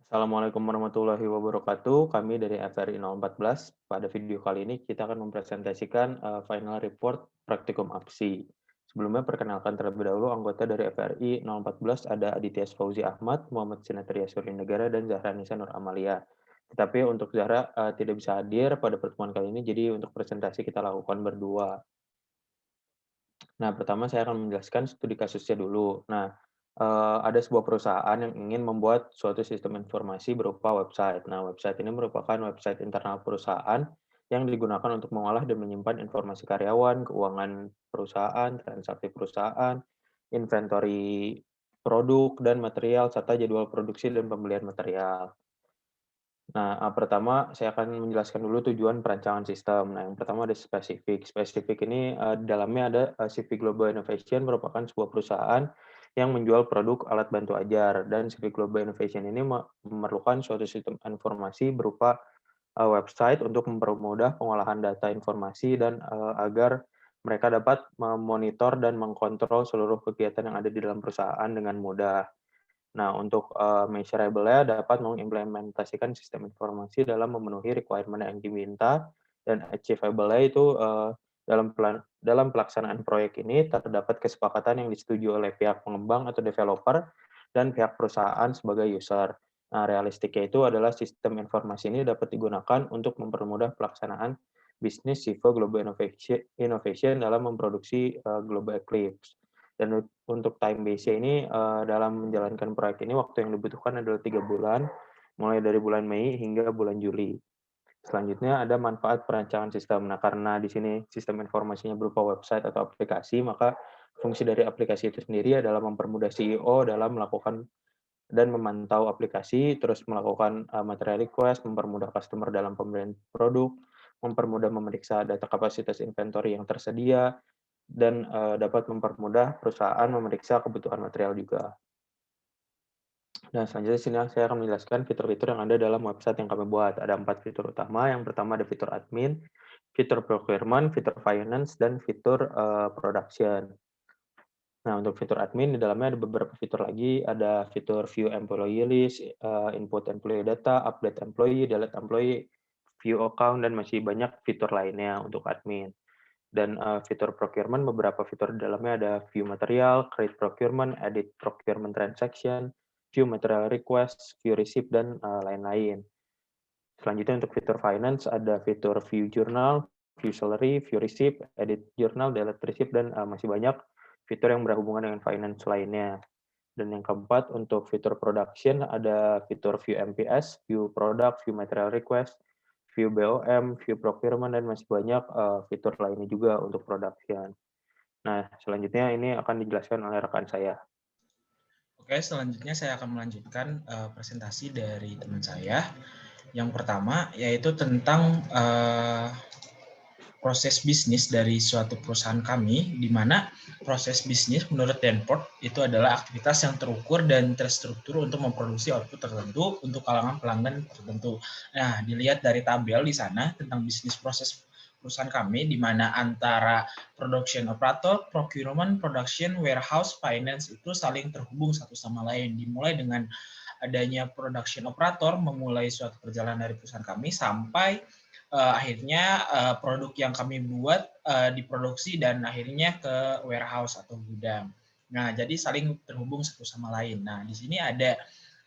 Assalamualaikum warahmatullahi wabarakatuh. Kami dari FRI 014. Pada video kali ini kita akan mempresentasikan final report praktikum APSI. Sebelumnya perkenalkan terlebih dahulu anggota dari FRI 014 ada Aditya Fauzi Ahmad, Muhammad Sinatria Surinegara, dan Zahra Nisa Nur Amalia. Tetapi untuk Zahra tidak bisa hadir pada pertemuan kali ini, jadi untuk presentasi kita lakukan berdua. Nah, pertama saya akan menjelaskan studi kasusnya dulu. Nah, ada sebuah perusahaan yang ingin membuat suatu sistem informasi berupa website. Nah, website ini merupakan website internal perusahaan yang digunakan untuk mengolah dan menyimpan informasi karyawan, keuangan perusahaan, transaksi perusahaan, inventory produk dan material, serta jadwal produksi dan pembelian material. Nah, pertama saya akan menjelaskan dulu tujuan perancangan sistem. Nah, yang pertama ada spesifik. Spesifik ini, di dalamnya ada, CV Global Innovation merupakan sebuah perusahaan yang menjual produk alat bantu ajar, dan CV Global Innovation ini memerlukan suatu sistem informasi berupa, website untuk mempermudah pengolahan data informasi dan, agar mereka dapat memonitor dan mengkontrol seluruh kegiatan yang ada di dalam perusahaan dengan mudah. Nah, untuk, measurable-nya dapat mengimplementasikan sistem informasi dalam memenuhi requirement yang diminta, dan achievable-nya itu, dalam pelaksanaan proyek ini terdapat kesepakatan yang disetujui oleh pihak pengembang atau developer dan pihak perusahaan sebagai user. Nah, realistiknya itu adalah sistem informasi ini dapat digunakan untuk mempermudah pelaksanaan bisnis Sivo Global Innovation dalam memproduksi, Global Eclipse. Dan untuk time base-nya ini, dalam menjalankan proyek ini waktu yang dibutuhkan adalah 3 bulan, mulai dari bulan Mei hingga bulan Juli. Selanjutnya ada manfaat perancangan sistem. Nah, karena di sini sistem informasinya berupa website atau aplikasi, maka fungsi dari aplikasi itu sendiri adalah mempermudah CEO dalam melakukan dan memantau aplikasi, terus melakukan, material request, mempermudah customer dalam pembelian produk, mempermudah memeriksa data kapasitas inventory yang tersedia, dan, dapat mempermudah perusahaan memeriksa kebutuhan material juga. Nah, selanjutnya sini saya akan menjelaskan fitur-fitur yang ada dalam website yang kami buat. Ada 4 fitur utama. Yang pertama ada fitur admin, fitur procurement, fitur finance, dan fitur, production. Nah, untuk fitur admin di dalamnya ada beberapa fitur lagi, ada fitur view employee list, input employee data, update employee, delete employee, view account, dan masih banyak fitur lainnya untuk admin. Dan, fitur procurement, beberapa fitur di dalamnya ada view material, create procurement, edit procurement transaction, view material request, view receipt, dan, lain-lain. Selanjutnya untuk fitur finance ada fitur view journal, view salary, view receipt, edit journal, delete receipt, dan, masih banyak fitur yang berhubungan dengan finance lainnya. Dan yang keempat, untuk fitur production ada fitur view MPS, view product, view material request, view BOM, view procurement, dan masih banyak fitur lainnya juga untuk production. Nah, selanjutnya ini akan dijelaskan oleh rekan saya. Oke, selanjutnya saya akan melanjutkan presentasi dari teman saya. Yang pertama yaitu tentang proses bisnis dari suatu perusahaan kami, di mana proses bisnis menurut Danforth itu adalah aktivitas yang terukur dan terstruktur untuk memproduksi output tertentu untuk kalangan pelanggan tertentu. Nah, dilihat dari tabel di sana tentang bisnis proses perusahaan kami, di mana antara production operator, procurement, production, warehouse, finance itu saling terhubung satu sama lain. Dimulai dengan adanya production operator memulai suatu perjalanan dari perusahaan kami sampai akhirnya produk yang kami buat diproduksi dan akhirnya ke warehouse atau gudang. Nah, jadi saling terhubung satu sama lain. Nah, di sini ada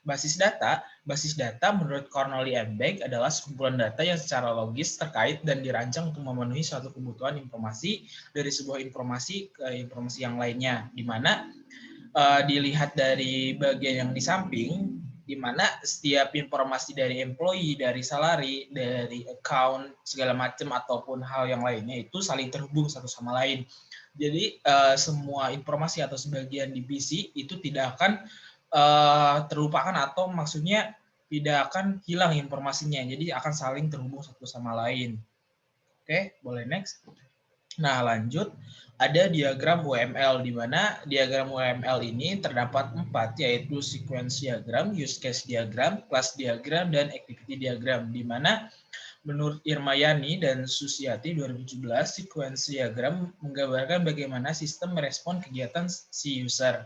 basis data. Basis data menurut Cornell and Beck adalah sekumpulan data yang secara logis terkait dan dirancang untuk memenuhi suatu kebutuhan informasi dari sebuah informasi ke informasi yang lainnya, di mana dilihat dari bagian yang di samping, di mana setiap informasi dari employee, dari salary, dari account, segala macam ataupun hal yang lainnya itu saling terhubung satu sama lain. Jadi semua informasi atau sebagian divisi itu tidak akan terlupakan atau maksudnya tidak akan hilang informasinya. Jadi akan saling terhubung satu sama lain. Oke, boleh next. Nah, lanjut. Ada diagram UML, di mana diagram UML ini terdapat 4, yaitu sequence diagram, use case diagram, class diagram, dan activity diagram, di mana menurut Irmayani dan Susiati 2017, sequence diagram menggambarkan bagaimana sistem merespon kegiatan si user.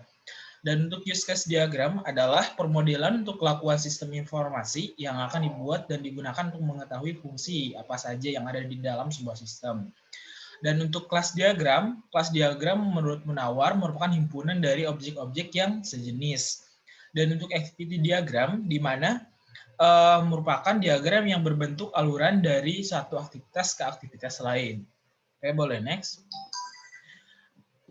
Dan untuk use case diagram adalah permodelan untuk kelakuan sistem informasi yang akan dibuat dan digunakan untuk mengetahui fungsi apa saja yang ada di dalam sebuah sistem. Dan untuk kelas diagram menurut Munawar merupakan himpunan dari objek-objek yang sejenis. Dan untuk activity diagram, di mana merupakan diagram yang berbentuk aluran dari satu aktivitas ke aktivitas lain. Oke, boleh next.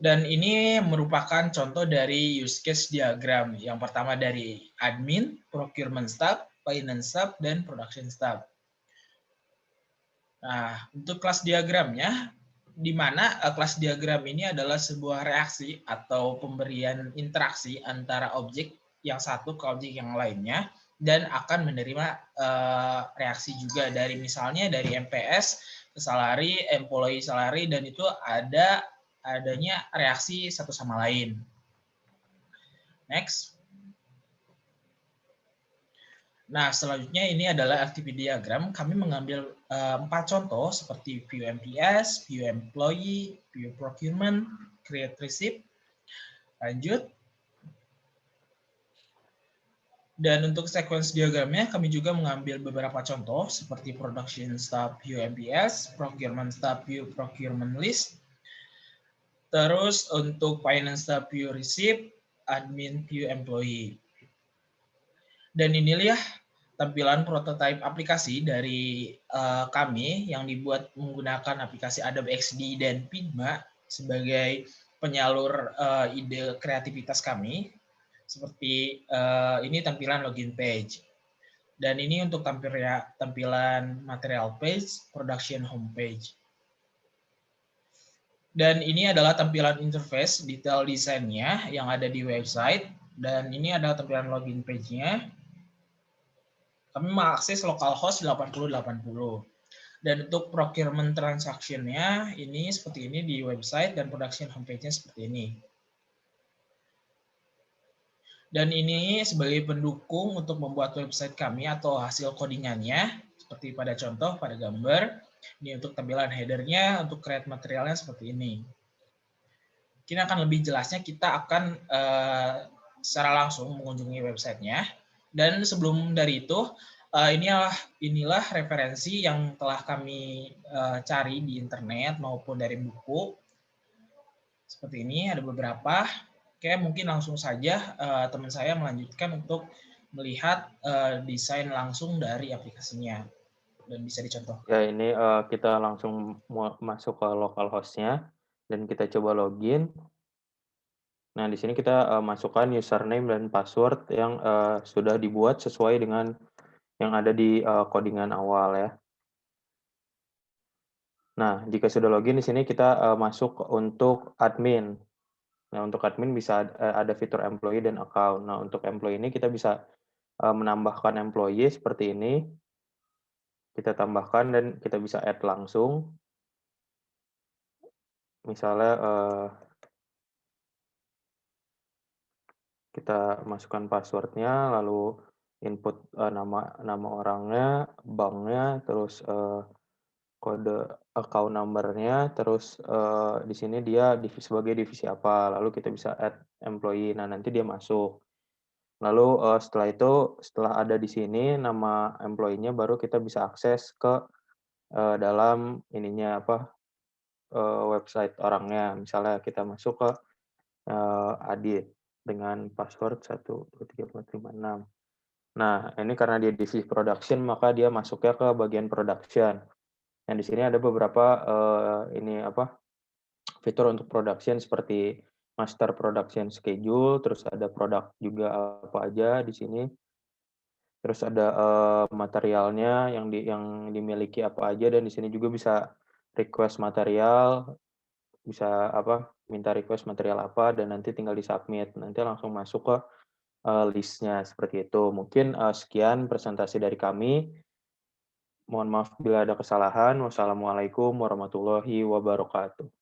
Dan ini merupakan contoh dari use case diagram. Yang pertama dari admin, procurement staff, finance staff, dan production staff. Nah, untuk kelas diagramnya, di mana kelas diagram ini adalah sebuah reaksi atau pemberian interaksi antara objek yang satu ke objek yang lainnya, dan akan menerima reaksi juga dari misalnya dari MPS ke salary, employee salary, dan itu adanya reaksi satu sama lain. Next. Nah, selanjutnya ini adalah activity diagram. Kami mengambil 4 contoh seperti view MPS, view employee, view procurement, create receipt. Lanjut. Dan untuk sequence diagramnya, kami juga mengambil beberapa contoh seperti production staff view MPS, procurement staff view procurement list, terus untuk finance staff view receipt, admin view employee. Dan inilah tampilan prototipe aplikasi dari kami yang dibuat menggunakan aplikasi Adobe XD dan Figma sebagai penyalur ide kreativitas kami. Seperti ini tampilan login page. Dan ini untuk tampilan material page, production homepage. Dan ini adalah tampilan interface detail desainnya yang ada di website. Dan ini adalah tampilan login page-nya. Kami mengakses localhost 8080. Dan untuk procurement transaction-nya ini seperti ini di website dan production homepage-nya seperti ini. Dan ini sebagai pendukung untuk membuat website kami atau hasil codingannya seperti pada contoh pada gambar. Ini untuk tampilan header-nya, untuk create materialnya seperti ini. Mungkin akan lebih jelasnya kita akan secara langsung mengunjungi websitenya. Dan sebelum dari itu, inilah referensi yang telah kami cari di internet maupun dari buku. Seperti ini, ada beberapa. Oke, mungkin langsung saja teman saya melanjutkan untuk melihat desain langsung dari aplikasinya. Dan bisa dicontoh. Ya, ini kita langsung masuk ke localhost-nya dan kita coba login. Nah, di sini kita masukkan username dan password yang sudah dibuat sesuai dengan yang ada di codingan awal ya. Nah, jika sudah login di sini kita masuk untuk admin. Nah, untuk admin bisa ada fitur employee dan account. Nah, untuk employee ini kita bisa menambahkan employee seperti ini. Kita tambahkan dan kita bisa add langsung. Misalnya kita masukkan password-nya, lalu input nama orangnya, banknya, terus kode account number-nya, terus di sini dia sebagai divisi apa, lalu kita bisa add employee. Nah, nanti dia masuk. Lalu setelah ada di sini nama employee-nya, baru kita bisa akses ke dalam ininya website orangnya. Misalnya kita masuk ke Adit dengan password 123456. Nah, ini karena dia divisi production, maka dia masuknya ke bagian production. Nah, di sini ada beberapa fitur untuk production seperti master production schedule, terus ada produk juga apa aja di sini. Terus ada materialnya yang dimiliki apa aja, dan di sini juga bisa request material, bisa minta request material apa, dan nanti tinggal di-submit. Nanti langsung masuk ke list-nya seperti itu. Mungkin sekian presentasi dari kami. Mohon maaf bila ada kesalahan. Wassalamualaikum warahmatullahi wabarakatuh.